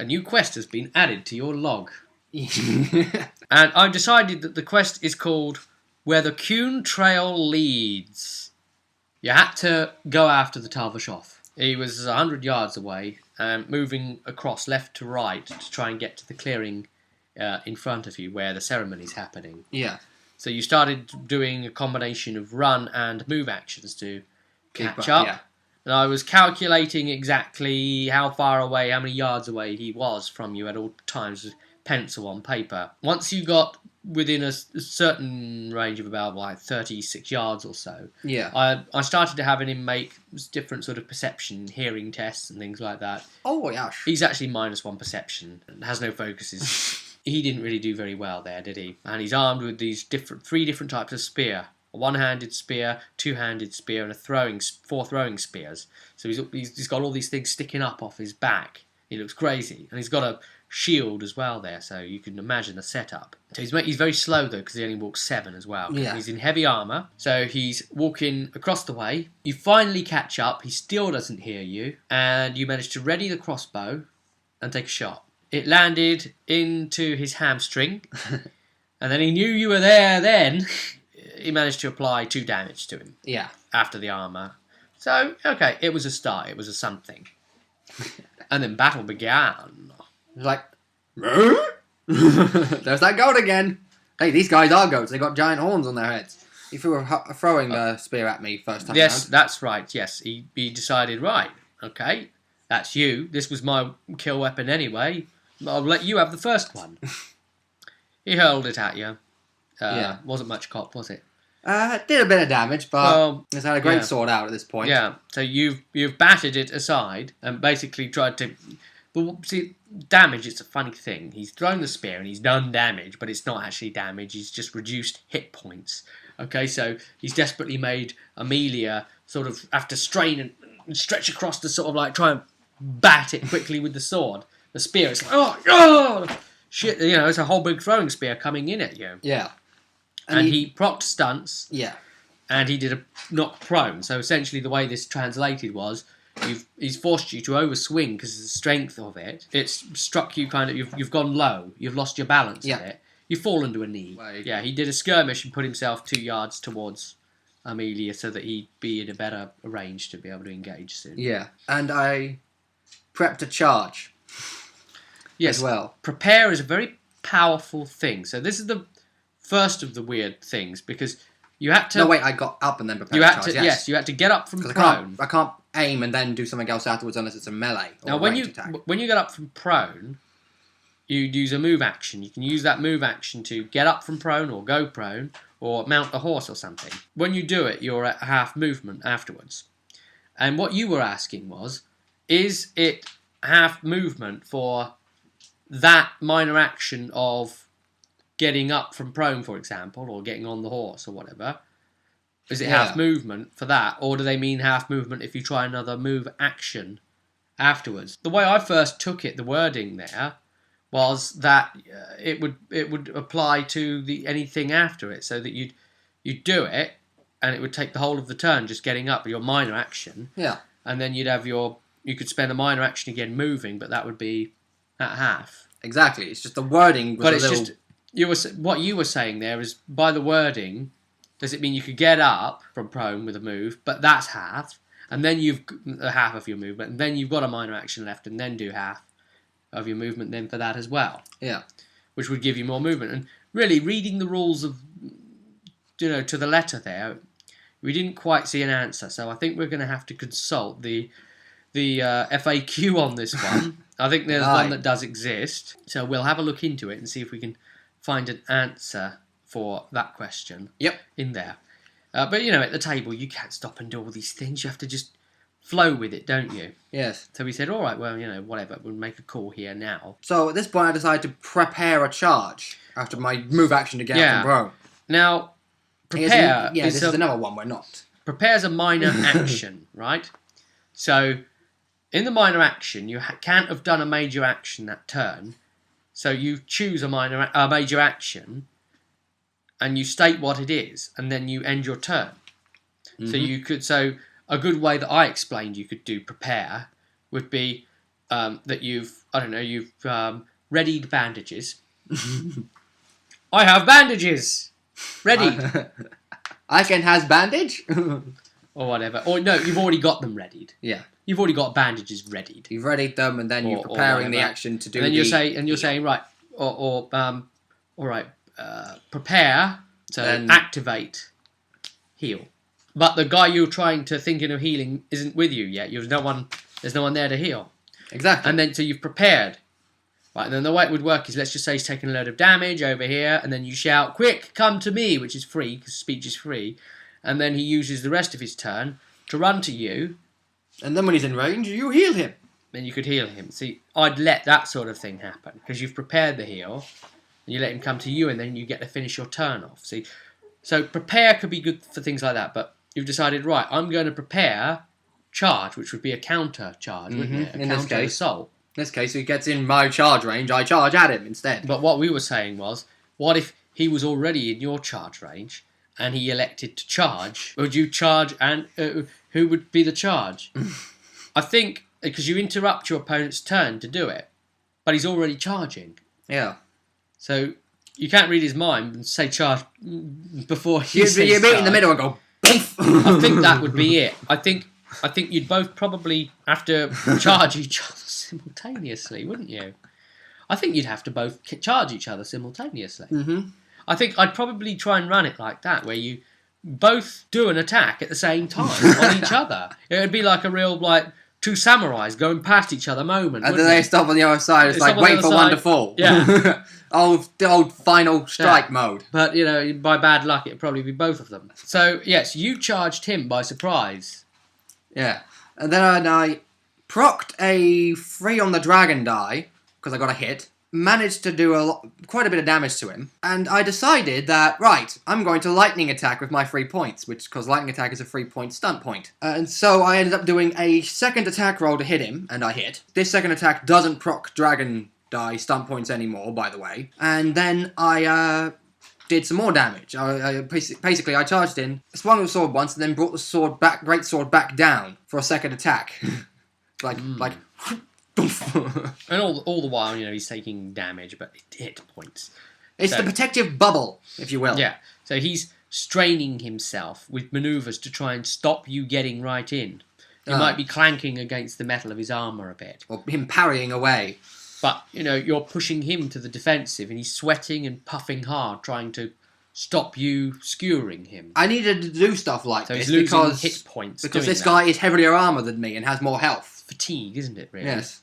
A new quest has been added to your log. And I've decided that the quest is called Where the Cune Trail Leads. You had to go after the Tal-Vashoth. He was 100 yards away, moving across left to right to try and get to the clearing in front of you where the ceremony's happening. Yeah. So you started doing a combination of run and move actions to catch up. Yeah. And I was calculating exactly how far away, how many yards away he was from you at all times with pencil on paper. Once you got within a certain range of about like 36 yards or so, I started to having him make different sort of perception, hearing tests and things like that. Oh, yeah. He's actually -1 perception and has no focuses. He didn't really do very well there, did he? And he's armed with these three different types of spear. A one-handed spear, two-handed spear, and four throwing spears. So he's got all these things sticking up off his back. He looks crazy. And he's got a shield as well there, so you can imagine the setup. So he's very slow, though, because he only walks 7 as well. Yeah. He's in heavy armour, so he's walking across the way. You finally catch up. He still doesn't hear you. And you manage to ready the crossbow and take a shot. It landed into his hamstring. And then he knew you were there then. He managed to apply 2 damage to him. Yeah. After the armour. So, okay, it was a start. It was a something. And then battle began. It was like, there's that goat again. Hey, these guys are goats. They got giant horns on their heads. He threw throwing the spear at me first time Yes, round. that's right. Yes, he decided, right, okay, that's you. This was my kill weapon anyway. I'll let you have the first one. He hurled it at you. Wasn't much cop, was it? Did a bit of damage, but he's had a great sword out at this point. Yeah, so you've battered it aside and basically tried to... But see, damage, it's a funny thing. He's thrown the spear and he's done damage, but it's not actually damage. He's just reduced hit points. Okay, so he's desperately made Amelia sort of have to strain and stretch across to sort of like try and bat it quickly with the sword. The spear, it's like, oh, shit, you know, it's a whole big throwing spear coming in at you. Yeah. And he procced stunts. Yeah. And he did a knock prone. So essentially the way this translated was, he's forced you to overswing because of the strength of it. It's struck you kind of, you've gone low. You've lost your balance a bit. You've fallen to a knee. Right. Yeah, he did a skirmish and put himself 2 yards towards Amelia so that he'd be in a better range to be able to engage soon. Yeah. And I prepped a charge. Yes. As well. Prepare is a very powerful thing. So this is the first of the weird things because you had to... No, wait, I got up and then prepared a charge, yes, you had to get up from prone. I can't aim and then do something else afterwards unless it's a melee or now, a ranged attack. When you get up from prone, you'd use a move action. You can use that move action to get up from prone or go prone or mount a horse or something. When you do it, you're at half movement afterwards. And what you were asking was, is it half movement for that minor action of getting up from prone, for example, or getting on the horse or whatever? Is it half movement for that? Or do they mean half movement if you try another move action afterwards? The way I first took it, the wording there, was that it would apply to anything after it, so that you'd do it, and it would take the whole of the turn just getting up, your minor action. Yeah. And then you'd have you could spend a minor action again moving, but that would be at half. Exactly. It's just the wording was what you were saying there is, by the wording, does it mean you could get up from prone with a move, but that's half, and then you've half of your movement, and then you've got a minor action left, and then do half of your movement then for that as well. Yeah. Which would give you more movement. And really, reading the rules of, to the letter there, we didn't quite see an answer, so I think we're going to have to consult the FAQ on this one. I think there's one that does exist, so we'll have a look into it and see if we can find an answer for that question in there. But, at the table, you can't stop and do all these things. You have to just flow with it, don't you? Yes. So we said, all right, well, whatever. We'll make a call here now. So at this point, I decided to prepare a charge after my move action to get up from prone. Now, prepare... this is another one we're not. Prepare is a minor action, right? So, in the minor action, you can't have done a major action that turn. So you choose a major action, and you state what it is, and then you end your turn. Mm-hmm. So a good way that I explained you could do prepare would be that you've readied bandages. I have bandages ready, I can has bandage. or whatever. Or no, you've already got them readied. Yeah. You've already got bandages readied. You've readied them, and then you're Or preparing the whatever. action to do. And then you're saying right, all right, prepare to Then- activate, heal. But the guy you're thinking of healing isn't with you yet. There's no one there to heal. Exactly. And then so you've prepared. Right, and then the way it would work is, let's just say he's taking a load of damage over here, and then you shout, "Quick, come to me," which is free because speech is free, and then he uses the rest of his turn to run to you. And then when he's in range, you heal him. Then you could heal him. See, I'd let that sort of thing happen because you've prepared the heal, and you let him come to you, and then you get to finish your turn off. See, so prepare could be good for things like that, but you've decided, right, I'm going to prepare charge, which would be a counter charge, wouldn't it? In this case. Assault. In this case, he gets in my charge range, I charge at him instead. But what we were saying was, what if he was already in your charge range and he elected to charge? Would you charge, and who would be the charge? I think because you interrupt your opponent's turn to do it, but he's already charging. Yeah. So you can't read his mind and say charge before he says You meet charge. in the middle and go, poof. I think that would be it. I think you'd both probably have to charge each other simultaneously, wouldn't you? I think you'd have to both charge each other simultaneously. Mm-hmm. I think I'd probably try and run it like that, where you both do an attack at the same time on each other. It would be like a real, like, two samurais going past each other moment. And then they stop on the other side. It's like, wait for one to fall. Yeah. The old final strike mode. But, by bad luck, it'd probably be both of them. So, yes, you charged him by surprise. Yeah. And then I procced a 3 on the dragon die, because I got a hit. Managed to do quite a bit of damage to him. And I decided that, right, I'm going to lightning attack with my 3 points, because lightning attack is a 3-point stunt point. And so I ended up doing a second attack roll to hit him, and I hit. This second attack doesn't proc dragon die stunt points anymore, by the way. And then I did some more damage. Basically, I charged in, swung the sword once, and then brought the great sword back down for a second attack. like. And all the while, he's taking damage, but it hit points. It's the protective bubble, if you will. Yeah. So he's straining himself with manoeuvres to try and stop you getting right in. He might be clanking against the metal of his armour a bit. Or him parrying away. But, you're pushing him to the defensive, and he's sweating and puffing hard, trying to stop you skewering him. I needed to do stuff like So this he's losing because hit points. Because doing this that. guy is heavier armour than me and has more health. Fatigue, isn't it, really? Yes.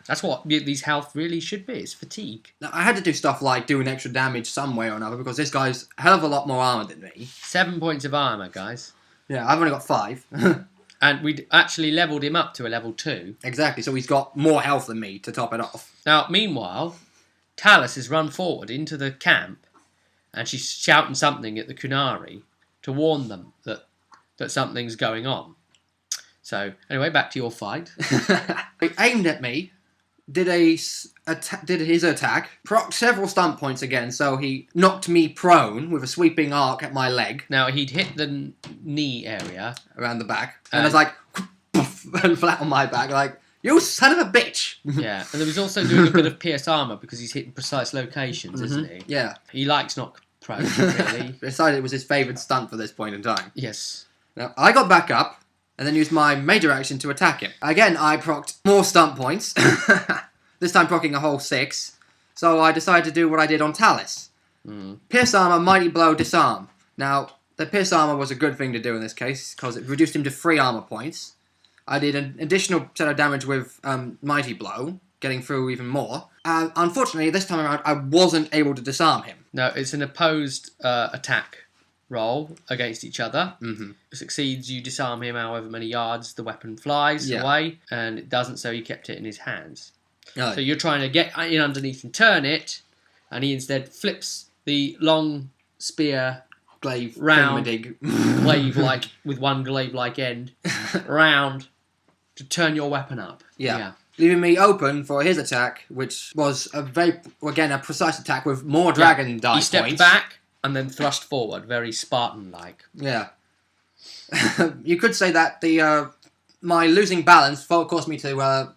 That's what these health really should be. It's fatigue. Now, I had to do stuff like doing extra damage some way or another because this guy's a hell of a lot more armour than me. 7 points of armour, guys. Yeah, I've only got 5. And we'd actually levelled him up to a level 2. Exactly, so he's got more health than me to top it off. Now, meanwhile, Talus has run forward into the camp, and she's shouting something at the Kunari to warn them that something's going on. So, anyway, back to your fight. He aimed at me, did his attack, procced several stunt points again, so he knocked me prone with a sweeping arc at my leg. Now, he'd hit the knee area. Around the back. And I was like, and flat on my back, like, you son of a bitch! Yeah, and there was also doing a bit of pierce armour because he's hitting precise locations, isn't he? Yeah. He likes knock prone, really. Decided it was his favoured stunt for this point in time. Yes. Now, I got back up, and then used my major action to attack him. Again, I procced more stunt points. This time procking a whole 6. So I decided to do what I did on Talus. Pierce armour, mighty blow, disarm. Now, the pierce armour was a good thing to do in this case, because it reduced him to 3 armour points. I did an additional set of damage with mighty blow, getting through even more. Unfortunately, this time around, I wasn't able to disarm him. No, it's an opposed attack roll against each other. Mm-hmm. Succeeds, you disarm him however many yards the weapon flies away, and it doesn't, so he kept it in his hands. Oh. So you're trying to get in underneath and turn it, and he instead flips the long spear Glaive round, thingamadig. glaive like with one glaive like end round to turn your weapon up. Yeah. Leaving me open for his attack, which was a precise attack with more dragon die He stepped points. back and then thrust forward, very Spartan-like. Yeah. You could say that my losing balance caused me to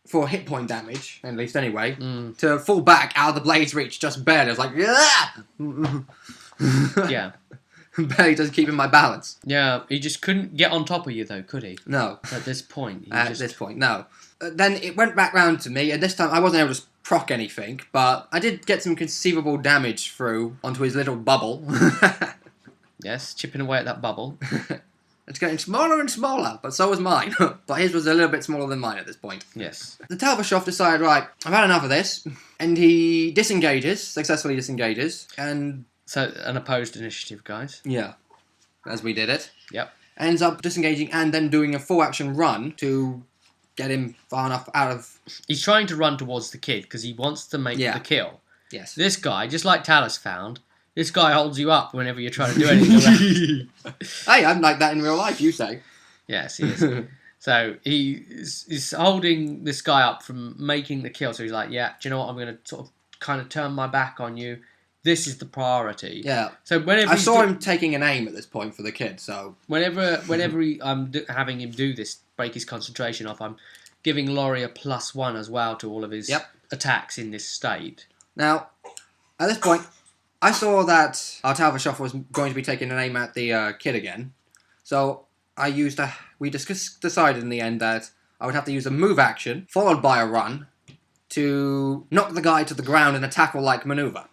for hit point damage, at least anyway, to fall back out of the blade's reach just barely. I was like, yeah! Yeah. Barely just keeping my balance. Yeah, he just couldn't get on top of you, though, could he? No. At this point. This point, no. Then it went back round to me, and this time I wasn't able to proc anything, but I did get some conceivable damage through onto his little bubble. Yes, chipping away at that bubble. It's getting smaller and smaller, but so was mine. But his was a little bit smaller than mine at this point. Yes. The Tal-Vashoth decided, right, I've had enough of this, and he successfully disengages, and... So, an opposed initiative, guys. Yeah, as we did it. Yep. Ends up disengaging and then doing a full action run to get him far enough out of... He's trying to run towards the kid because he wants to make the kill. Yes. This guy, just like Talos found, this guy holds you up whenever you're trying to do anything around. Hey, I'm like that in real life, you say. Yes, he is. So he's holding this guy up from making the kill. So he's like, yeah, do you know what? I'm going to sort of kind of turn my back on you. This is the priority. Yeah. So whenever I saw him taking an aim at this point for the kid. So whenever I'm having him do this, break his concentration off, I'm giving Laurie a +1 as well to all of his attacks in this state. Now, at this point, I saw that our Tal-Vashoth was going to be taking an aim at the kid again. So we decided in the end that I would have to use a move action followed by a run to knock the guy to the ground in a tackle-like maneuver.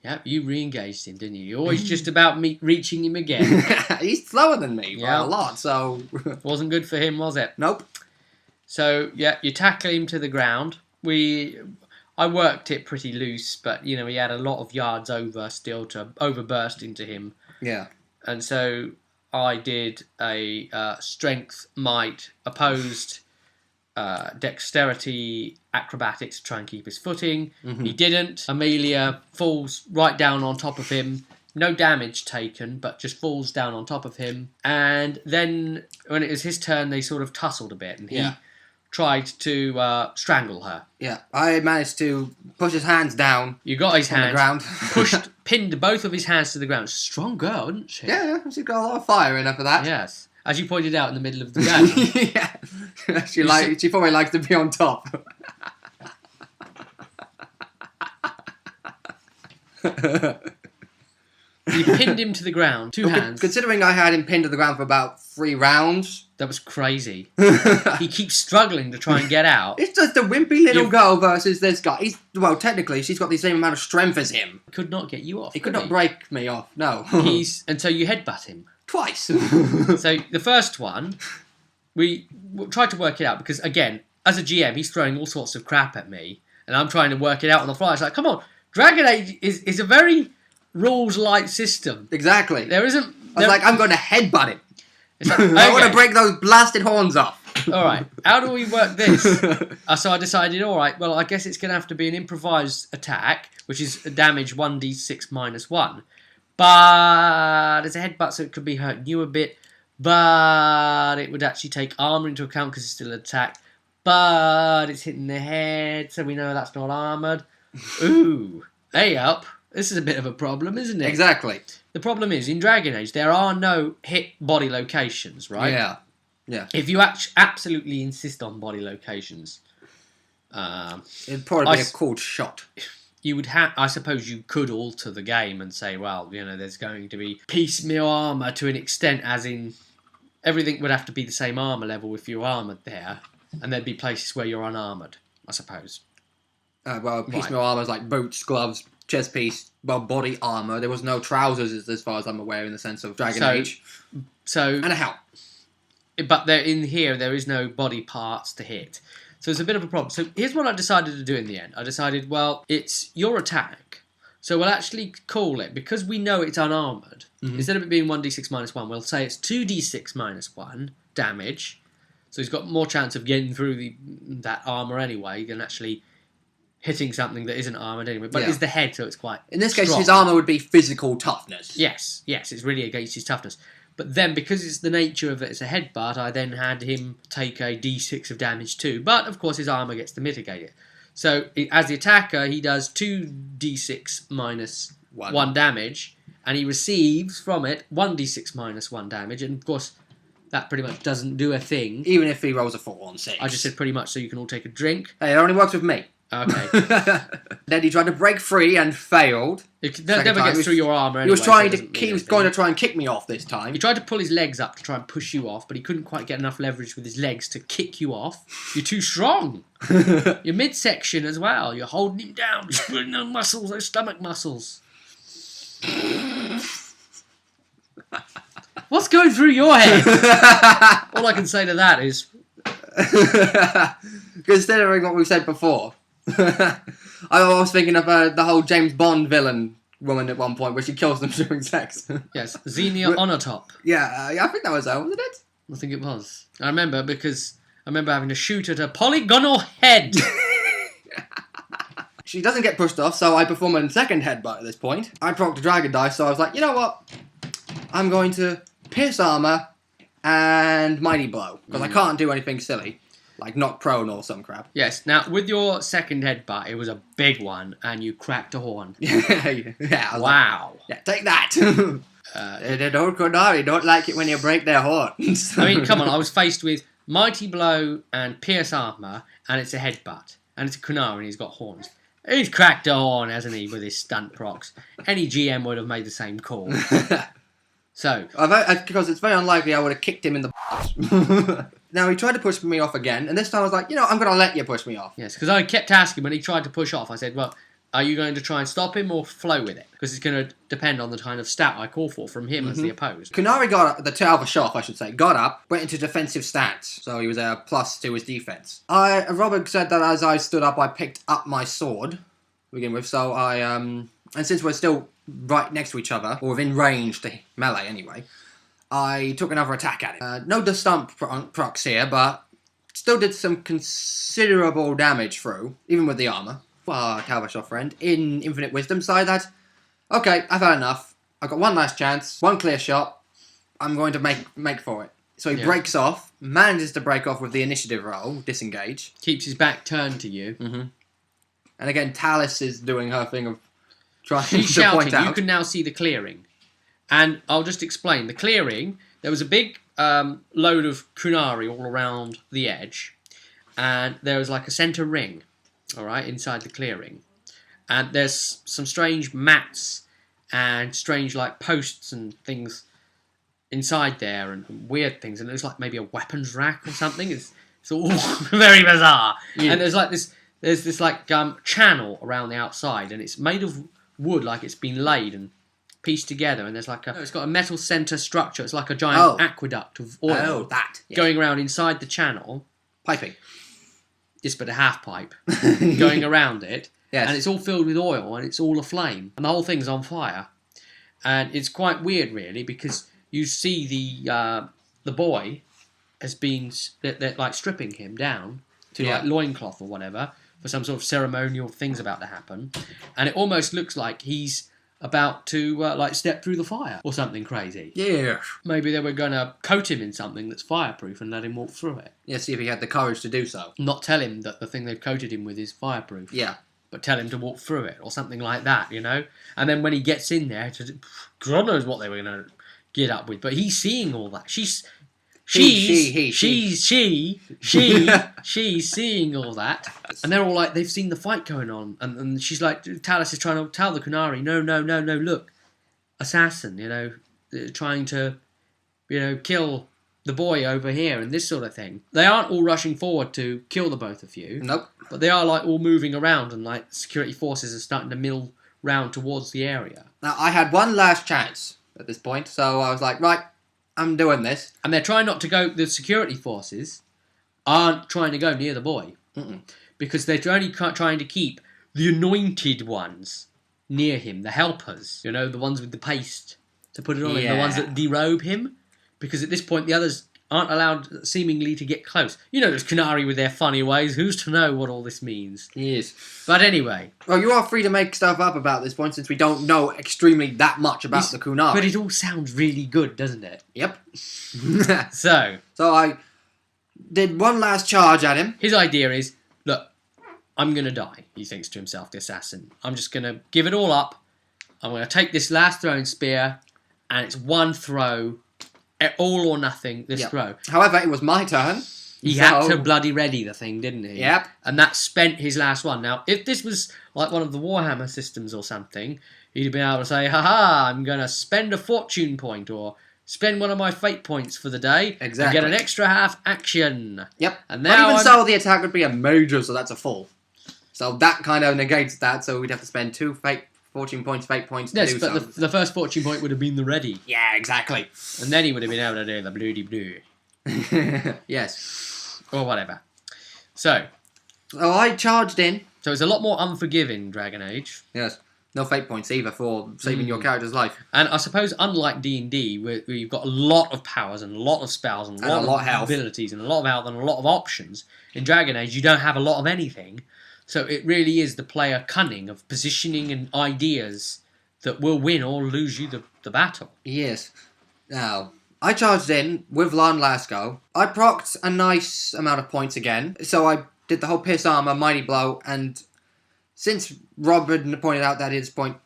Yeah, you re-engaged him, didn't you? You're always just about reaching him again. He's slower than me by a lot, so... Wasn't good for him, was it? Nope. So, yeah, you tackle him to the ground. I worked it pretty loose, but, you know, he had a lot of yards over still to overburst into him. Yeah. And so I did a strength, might, opposed... dexterity, acrobatics to try and keep his footing. He didn't. Amelia falls right down on top of him. No damage taken, but just falls down on top of him. And then when it was his turn, they sort of tussled a bit, and he tried to strangle her. Yeah, I managed to push his hands down. You got his hands on the ground. Pinned both of his hands to the ground. Strong girl, isn't she? Yeah, she's got a lot of fire in her for that. Yes. As you pointed out in the middle of the game. Yeah. She probably likes to be on top. You pinned him to the ground, two hands. Considering I had him pinned to the ground for about 3 rounds. That was crazy. He keeps struggling to try and get out. It's just a wimpy little girl versus this guy. Technically, she's got the same amount of strength as him. Could not get you off. He could not break me off, no. And so you headbutt him. Twice. So the first one, we tried to work it out because, again, as a GM, he's throwing all sorts of crap at me, and I'm trying to work it out on the fly. It's like, come on, Dragon Age is a very rules-light system. Exactly. There isn't... I was like, I'm going to headbutt him. It's like, okay. I want to break those blasted horns off. All right, how do we work this? So I decided, all right, well, I guess it's going to have to be an improvised attack, which is damage 1d6 minus 1. But it's a headbutt, so it could be hurting you a bit. But it would actually take armour into account because it's still an attack. But it's hitting the head, so we know that's not armoured. Ooh, hey up. This is a bit of a problem, isn't it? Exactly. The problem is, in Dragon Age, there are no hit body locations, right? Yeah. Yeah. If you absolutely insist on body locations... it'd probably be a cool shot. You would have, I suppose you could alter the game and say, well, you know, there's going to be piecemeal armour to an extent, as in everything would have to be the same armour level if you're armoured there, and there'd be places where you're unarmoured, I suppose. Piecemeal armour is like boots, gloves, chest piece, body armour. There was no trousers as far as I'm aware in the sense of Dragon Age. And a helmet. But in here, there is no body parts to hit. So it's a bit of a problem. So here's what I decided to do in the end. I decided, well, it's your attack. So we'll actually call it, because we know it's unarmoured, instead of it being 1d6 minus 1, we'll say it's 2d6 minus 1 damage. So he's got more chance of getting through that armour anyway than actually hitting something that isn't armoured anyway. But it's the head, so it's quite in this case, strong. his armour would be physical toughness. Yes, it's really against his toughness. But then, because it's the nature of it, it's a headbutt, I then had him take a d6 of damage too. But, of course, his armour gets to mitigate it. So, as the attacker, he does 2d6 minus 1 damage, and he receives from it 1d6 minus 1 damage. And, of course, That pretty much doesn't do a thing. Even if he rolls a 4 on 6. I just said pretty much so you can all take a drink. Hey, it only works with me. Okay. Then he tried to break free and failed. It never gets through your armour anyway. He was trying he was going to try and kick me off this time. He tried to pull his legs up to try and push you off, but he couldn't quite get enough leverage with his legs to kick you off. You're too strong. Your midsection as well. You're holding him down. You're pulling those muscles, those stomach muscles. What's going through your head? All I can say to that is... Considering what we said before. I was thinking of the whole James Bond villain woman at one point where she kills them during sex. Yes, Xenia Onatop. Yeah, I think that was her, wasn't it? I think it was. I remember because I remember having to shoot at a polygonal head. She doesn't get pushed off, so I perform a second headbutt at this point. I procced a dragon die, so I was like, you know what? I'm going to pierce armor and mighty blow because I can't do anything silly. Like knock prone or some crap. Yes. Now, with your second headbutt, it was a big one, and you cracked a horn. Yeah. Wow. Yeah, take that. The old Konari don't like it when you break their horns. I mean, come on. I was faced with mighty blow and pierce armor, and it's a headbutt, and it's a Kunari, and he's got horns. He's cracked a horn, hasn't he, with his stunt procs? Any GM would have made the same call. So, because it's very unlikely I would have kicked him in the butt. Now, he tried to push me off again, and this time I was like, you know, I'm going to let you push me off. Yes, because I kept asking when he tried to push off, I said, well, are you going to try and stop him or flow with it? Because it's going to depend on the kind of stat I call for from him as the opposed. Kunari got up, the Tal-Vashoth, I should say, got up, went into defensive stance, so he was a plus to his defense. Robert said that as I stood up, I picked up my sword to begin with, so and since we're still right next to each other, or within range to melee anyway, I took another attack at him. No stump procs here, but still did some considerable damage through, even with the armour. Tal-Vashoth friend, in Infinite Wisdom, decided that, okay, I've had enough. I've got one last chance, one clear shot. I'm going to make for it. So he breaks off, manages to break off with the initiative roll, disengage. Keeps his back turned to you. Mm-hmm. And again, Talis is doing her thing of trying She's to point shouting. out. You can now see the clearing. And I'll just explain. The clearing, there was a big load of Kunari all around the edge. And there was like a centre ring, all right, inside the clearing. And there's some strange mats and strange like posts and things inside there and weird things. And it looks like maybe a weapons rack or something. It's all very bizarre. Yeah. And there's this like channel around the outside, and it's made of wood, like it's been laid and pieced together, and there's like it's got a metal centre structure. It's like a giant aqueduct of oil going around inside the channel. Piping. Just but a half pipe going around it. Yes. And it's all filled with oil, and it's all aflame. And the whole thing's on fire. And it's quite weird, really, because you see the boy has been... They're like stripping him down to like loincloth or whatever for some sort of ceremonial thing's about to happen. And it almost looks like he's about to like step through the fire or something crazy. Yeah. Maybe they were going to coat him in something that's fireproof and let him walk through it. Yeah, see if he had the courage to do so. Not tell him that the thing they've coated him with is fireproof. Yeah. But tell him to walk through it or something like that, you know? And then when he gets in there, God knows what they were going to get up with. But he's seeing all that. She's seeing all that. And they're all like, they've seen the fight going on. And she's like, Talis is trying to tell the Kunari, no, look. Assassin, you know, trying to, you know, kill the boy over here and this sort of thing. They aren't all rushing forward to kill the both of you. Nope. But they are like all moving around, and like security forces are starting to mill round towards the area. Now, I had one last chance at this point, so I was like, right, I'm doing this. And they're trying not to go, the security forces aren't trying to go near the boy. Because they're only trying to keep the anointed ones near him, the helpers, you know, the ones with the paste to put it on him, the ones that derobe him. Because at this point, the others aren't allowed seemingly to get close. You know, there's Kunari with their funny ways. Who's to know what all this means? Yes. But anyway. Well, you are free to make stuff up about this point since we don't know extremely that much about the Kunari. But it all sounds really good, doesn't it? Yep. So I did one last charge at him. His idea is, look, I'm going to die, he thinks to himself, the assassin. I'm just going to give it all up. I'm going to take this last throwing spear, and it's one throw, all or nothing this Yep. throw. However, it was my turn. He had to bloody ready the thing, didn't he? Yep. And that spent his last one. Now, if this was like one of the Warhammer systems or something, he'd have been able to say, haha, I'm going to spend a fortune point or spend one of my fate points for the day Exactly. and get an extra half action. Yep. And But now even so, the attack would be a major, so that's a full. So that kind of negates that, so we'd have to spend 2 fortune points, fate points to yes, do but so. the first fortune point would have been the ready. Yeah, exactly. And then he would have been able to do the bloody blue. Yes. Or whatever. So So I charged in. it's a lot more unforgiving, Dragon Age. Yes. No fate points either for saving your character's life. And I suppose, unlike D&D, where you've got a lot of powers and a lot of spells and a lot of of health. abilities and a lot of health and a lot of options, in Dragon Age you don't have a lot of anything. So it really is the player cunning of positioning and ideas that will win or lose you the battle. Yes. Now, I charged in with Lan Lasco. I procced a nice amount of points again. So I did the whole Pierce Armor, Mighty Blow, and since Rob had pointed out that at his point,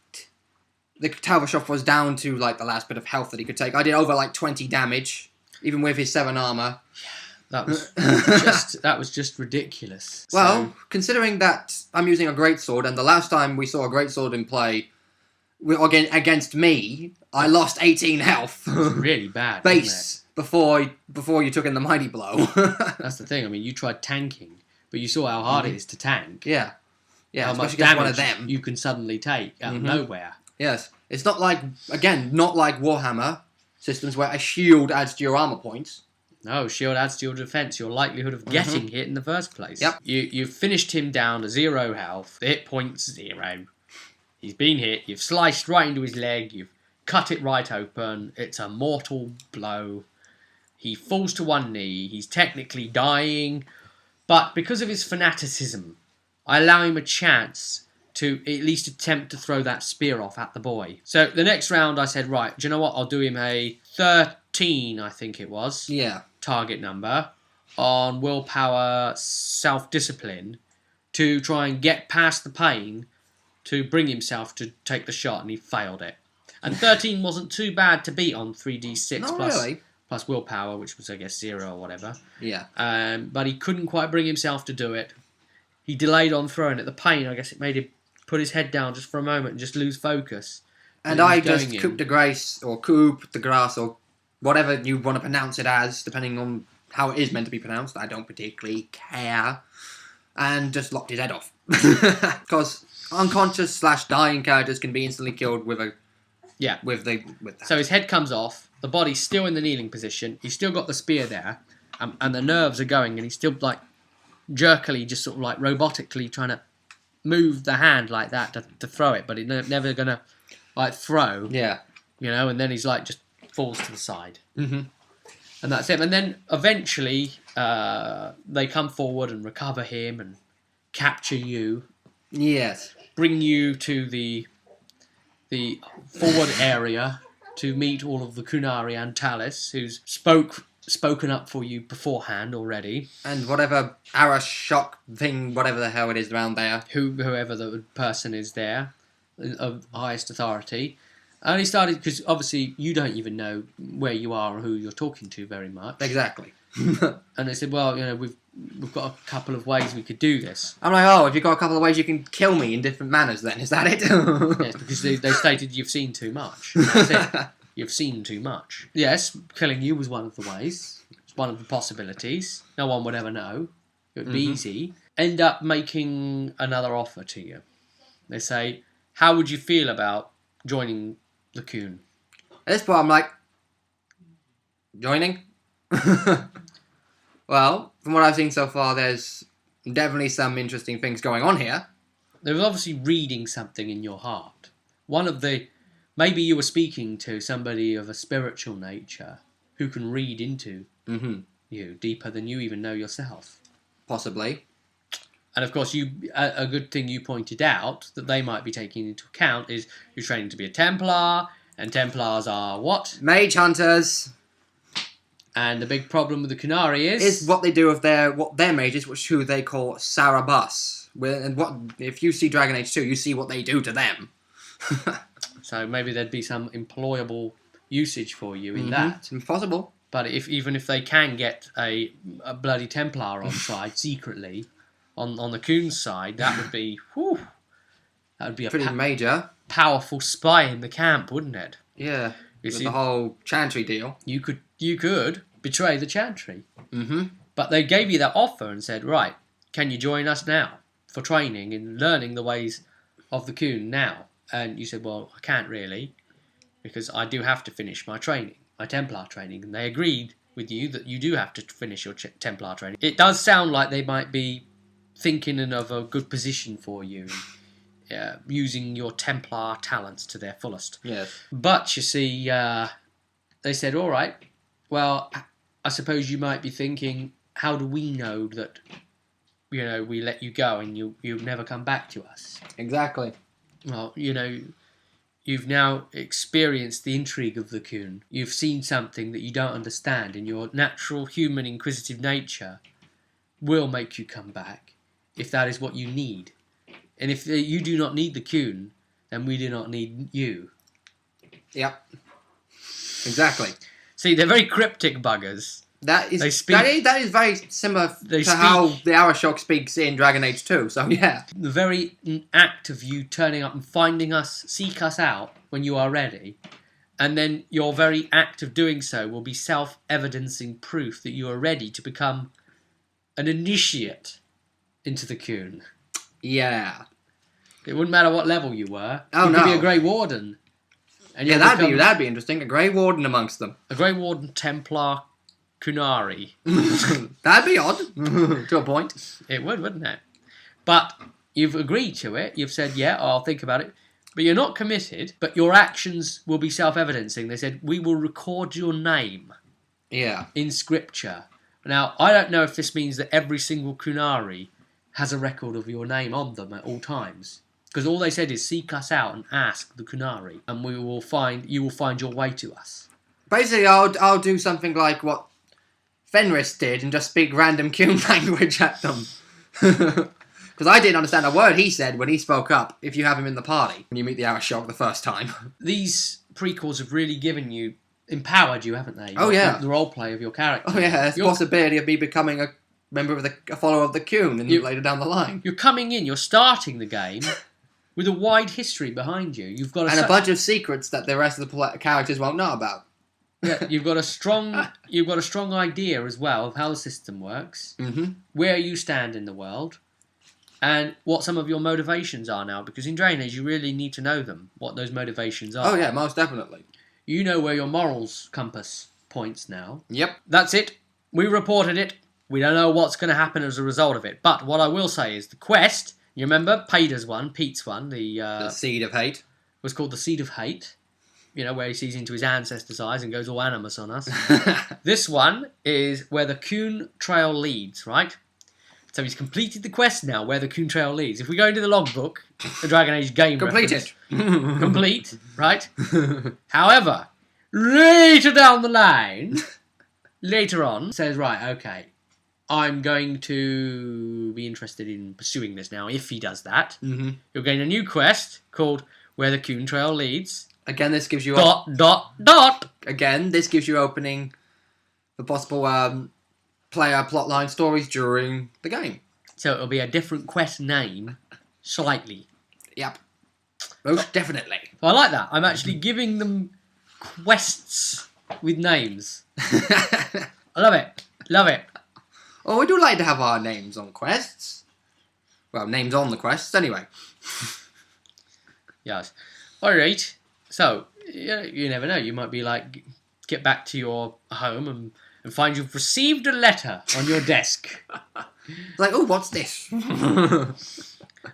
the Tal-Vashoth was down to like the last bit of health that he could take. I did over like 20 damage, even with his 7 armor. That was just ridiculous. Well, considering that I'm using a greatsword, and the last time we saw a greatsword in play against me, I lost 18 health. So, really bad. Base before you took in the Mighty Blow. That's the thing. I mean, you tried tanking, but you saw how hard it is to tank. Yeah. Yeah, How much especially against one of damage them. you can suddenly take out of nowhere. Yes. It's not like Warhammer systems where a shield adds to your armor points. No, shield adds to your defense, your likelihood of getting hit in the first place. Yep. You've finished him down to 0 health, the hit point's 0. He's been hit, you've sliced right into his leg, you've cut it right open, it's a mortal blow. He falls to one knee, he's technically dying, but because of his fanaticism, I allow him a chance to at least attempt to throw that spear off at the boy. So the next round I said, right, do you know what, I'll do him a 13, I think it was. Yeah. Target number on willpower, self-discipline to try and get past the pain to bring himself to take the shot, and he failed it. And 13 wasn't too bad to beat on 3d6 Not really. plus willpower, which was, I guess, 0 or whatever. Yeah. But he couldn't quite bring himself to do it. He delayed on throwing it. The pain, I guess, it made him put his head down just for a moment and just lose focus. And I just coup de grace, or coup de grace, or whatever you want to pronounce it as, depending on how it is meant to be pronounced. I don't particularly care. And just lopped his head off. Because unconscious / dying characters can be instantly killed with a... Yeah. With that. So his head comes off, the body's still in the kneeling position, he's still got the spear there, and the nerves are going, and he's still, like, jerkily, just sort of, like, robotically trying to move the hand like that to throw it, but it's never going to, like, throw. Yeah. You know, and then he's, like, just falls to the side. Mm-hmm. And that's it. And then, eventually, they come forward and recover him and capture you. Yes. Bring you to the forward area to meet all of the Kunari and Talis, who's spoken up for you beforehand already. And whatever Arashok thing, whatever the hell it is around there. Whoever the person is there, of highest authority. And he started, because obviously you don't even know where you are or who you're talking to very much. Exactly. And they said, well, you know, we've got a couple of ways we could do this. I'm like, oh, if you've got a couple of ways you can kill me in different manners then, is that it? Yes, because they stated you've seen too much. That's it. You've seen too much. Yes, killing you was one of the ways. It's one of the possibilities. No one would ever know. It would be easy. End up making another offer to you. They say, how would you feel about joining the Kun? At this point, I'm like, joining? Well, from what I've seen so far, there's definitely some interesting things going on here. There was obviously reading something in your heart. Maybe you were speaking to somebody of a spiritual nature who can read into you deeper than you even know yourself. Possibly. And of course, a good thing you pointed out that they might be taking into account is you're training to be a Templar, and Templars are what? Mage hunters. And the big problem with the Kunari is what they do with their mages, who they call Sarabas. And if you see Dragon Age 2, you see what they do to them. So maybe there'd be some employable usage for you in that. It's impossible. But even if they can get a bloody Templar on side secretly, on the Coon's side, that would be that would be a Pretty major. powerful spy in the camp, wouldn't it? Yeah. You With see, the whole Chantry deal. you could betray the Chantry. Mm-hmm. But they gave you that offer and said, right, can you join us now for training and learning the ways of the Coon now? And you said, well, I can't really, because I do have to finish my training, my Templar training. And they agreed with you that you do have to finish your Templar training. It does sound like they might be thinking of a good position for you, using your Templar talents to their fullest. Yes. But, you see, they said, all right, well, I suppose you might be thinking, how do we know that, we let you go and you'll never come back to us? Exactly. Well, you've now experienced the intrigue of the Coon. You've seen something that you don't understand, and your natural human inquisitive nature will make you come back if that is what you need. And if you do not need the Coon, then we do not need you. Yep. Exactly. See, they're very cryptic buggers. That is speak- that is very similar how the Arashok speaks in Dragon Age 2, so yeah. The very act of you turning up and finding us, seek us out when you are ready, and then your very act of doing so will be self-evidencing proof that you are ready to become an initiate into the Coon. Yeah. It wouldn't matter what level you were. Oh, you could no. be a Grey Warden. And Yeah, that'd be interesting. A Grey Warden amongst them. A Grey Warden Templar Kunari. That'd be odd, to a point. It would, wouldn't it? But you've agreed to it. You've said, yeah, I'll think about it. But you're not committed, but your actions will be self-evidencing. They said, we will record your name in Scripture. Now, I don't know if this means that every single Kunari has a record of your name on them at all times. Because all they said is, seek us out and ask the Kunari, and you will find your way to us. Basically, I'll do something like what Fenris did and just speak random Coon language at them. Because I didn't understand a word he said when he spoke up, if you have him in the party, when you meet the Arashok the first time. These prequels have really empowered you, haven't they? Oh, yeah. The roleplay of your character. Oh, yeah, there's the possibility of me becoming a member of a follower of the Coon and later down the line. You're coming in, you're starting the game with a wide history behind you. You've got a bunch of secrets that the rest of the characters won't know about. Yeah, you've got a strong idea as well of how the system works, where you stand in the world, and what some of your motivations are now. Because in Dragon Age, you really need to know them, what those motivations are. Oh yeah, most definitely. You know where your morals compass points now. Yep. That's it. We reported it. We don't know what's going to happen as a result of it. But what I will say is the quest. You remember Peter's one, Pete's one, the Seed of Hate, was called the Seed of Hate. Where he sees into his ancestors' eyes and goes all animus on us. This one is where the Coon Trail leads, right? So he's completed the quest now, where the Coon Trail leads. If we go into the logbook, the Dragon Age game completed. Complete, right? However, later down the line, later on, says, right, okay, I'm going to be interested in pursuing this now, if he does that. You'll gain a new quest called Where the Coon Trail Leads. Again, this gives you... Again, this gives you opening for possible player plotline stories during the game. So it'll be a different quest name, slightly. Yep. Most definitely. I like that. I'm actually giving them quests with names. I love it. Love it. Oh, we do like to have our names on quests. Well, names on the quests, anyway. Yes. All right. So, you never know. You might be like, get back to your home and find you've received a letter on your desk. Like, oh, what's this?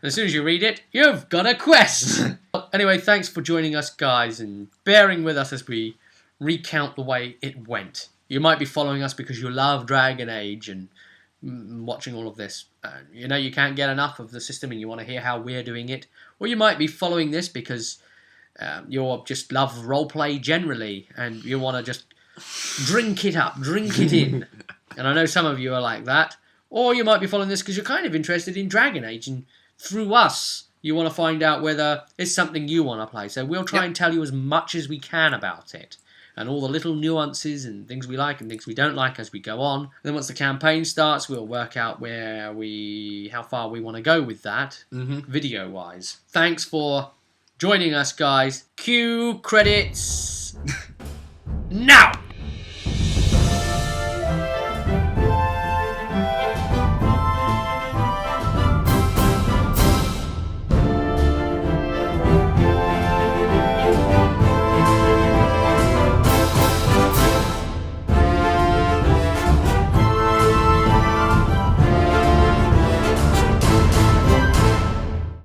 As soon as you read it, you've got a quest. Anyway, thanks for joining us, guys, and bearing with us as we recount the way it went. You might be following us because you love Dragon Age and watching all of this. You can't get enough of the system and you want to hear how we're doing it. Or you might be following this because... you just love roleplay generally and you want to just drink it up, drink it in. And I know some of you are like that. Or you might be following this because you're kind of interested in Dragon Age and through us you want to find out whether it's something you want to play. So we'll try and tell you as much as we can about it. and all the little nuances and things we like and things we don't like as we go on. And then once the campaign starts, we'll work out how far we want to go with that, video-wise. Thanks for joining us, guys. Cue credits now!